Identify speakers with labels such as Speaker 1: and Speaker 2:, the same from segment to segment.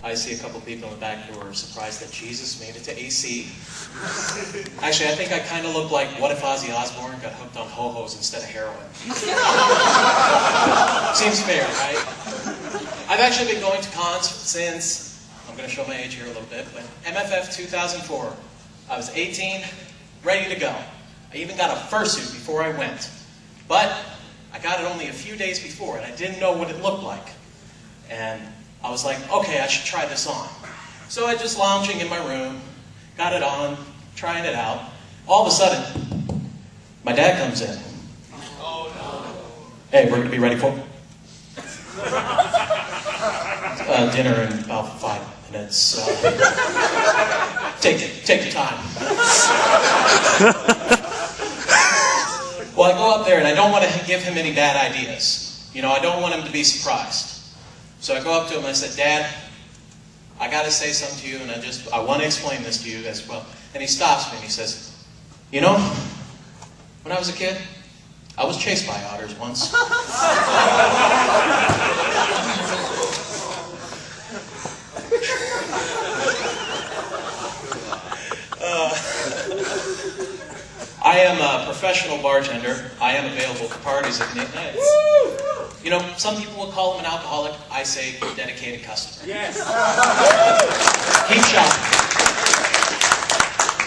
Speaker 1: I see a couple people in the back who are surprised that Jesus made it to AC. Actually, I think I kind of look like, what if Ozzy Osbourne got hooked on ho-hos instead of heroin? Seems fair, right? I've actually been going to cons since, I'm going to show my age here a little bit, but MFF 2004. I was 18, ready to go. I even got a fursuit before I went. But I got it only a few days before, and I didn't know what it looked like. And I was like, okay, I should try this on. So I just lounging in my room, got it on, trying it out. All of a sudden, my dad comes in. Oh no. Hey, we're going to be ready for dinner in about 5 minutes. Take your time. Well, I go up there and I don't want to give him any bad ideas. You know, I don't want him to be surprised. So I go up to him and I said, Dad, I got to say something to you, and I want to explain this to you as well. And he stops me and he says, you know, when I was a kid, I was chased by otters once. I am a professional bartender. I am available for parties at midnight. You know, some people will call him an alcoholic. I say dedicated customer. Yes. Keep shopping.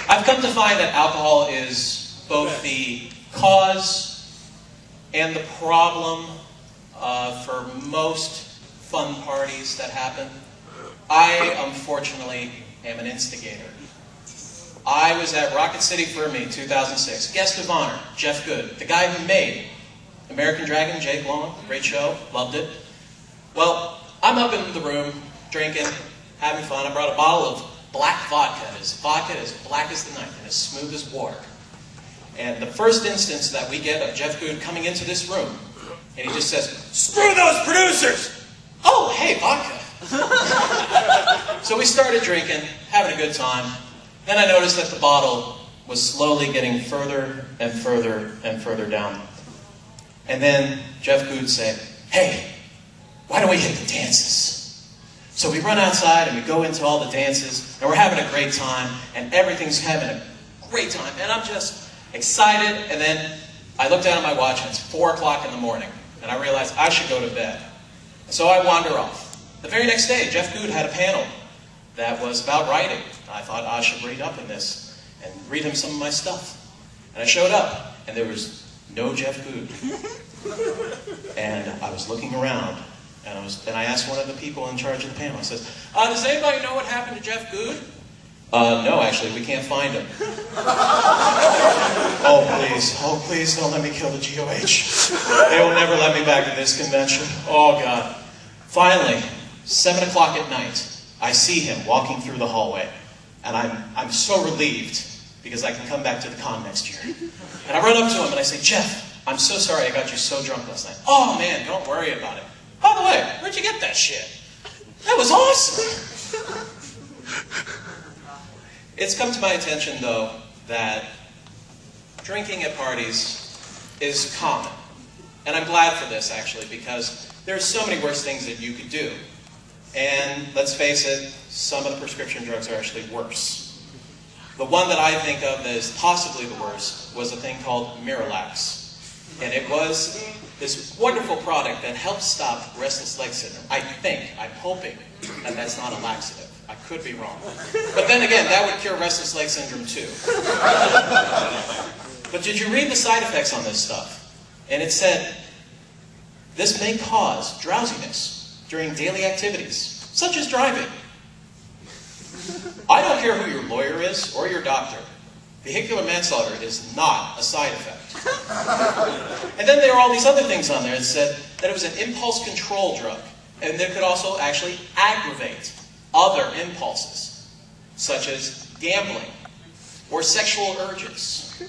Speaker 1: I've come to find that alcohol is both the cause and the problem for most fun parties that happen. I, unfortunately, am an instigator. I was at Rocket City for Me 2006. Guest of honor, Jeff Good, the guy who made American Dragon, Jake Long, great show, loved it. Well, I'm up in the room, drinking, having fun. I brought a bottle of black vodka. It's vodka as black as the night and as smooth as water. And the first instance that we get of Jeff Good coming into this room, and he just says, "Screw those producers!" Oh, hey, vodka. So we started drinking, having a good time. Then I noticed that the bottle was slowly getting further and further and further down. And then Jeff Good said, hey, why don't we hit the dances? So we run outside and we go into all the dances, and we're having a great time, and everything's having a great time. And I'm just excited, and then I look down at my watch, and it's 4 o'clock in the morning, and I realize I should go to bed. And so I wander off. The very next day, Jeff Good had a panel that was about writing. I thought I should read up in this and read him some of my stuff. And I showed up, and there was no Jeff Good. And I was looking around, and I asked one of the people in charge of the panel, I said, does anybody know what happened to Jeff Good? No, actually, we can't find him. Oh, please don't let me kill the GOH. They will never let me back to this convention. Oh, God. Finally, 7 o'clock at night, I see him walking through the hallway, and I'm so relieved because I can come back to the con next year. And I run up to him and I say, Jeff, I'm so sorry I got you so drunk last night. Oh man, don't worry about it. By the way, where'd you get that shit? That was awesome. It's come to my attention, though, that drinking at parties is common. And I'm glad for this, actually, because there's so many worse things that you could do. And let's face it, some of the prescription drugs are actually worse. The one that I think of that is possibly the worst was a thing called Miralax. And it was this wonderful product that helps stop restless leg syndrome. I'm hoping that that's not a laxative. I could be wrong. But then again, that would cure restless leg syndrome too. But did you read the side effects on this stuff? And it said, this may cause drowsiness during daily activities, such as driving. I don't care who your lawyer is or your doctor. Vehicular manslaughter is not a side effect. And then there are all these other things on there. It said that it was an impulse control drug, and that could also actually aggravate other impulses, such as gambling or sexual urges.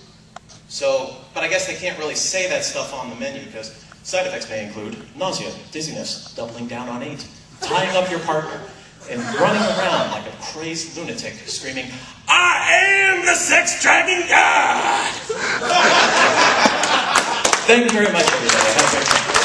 Speaker 1: So, but I guess they can't really say that stuff on the menu because side effects may include nausea, dizziness, doubling down on 8, tying up your partner, and running around like a crazed lunatic screaming, I am the sex dragon god! Thank you very much, everybody. Have a great day.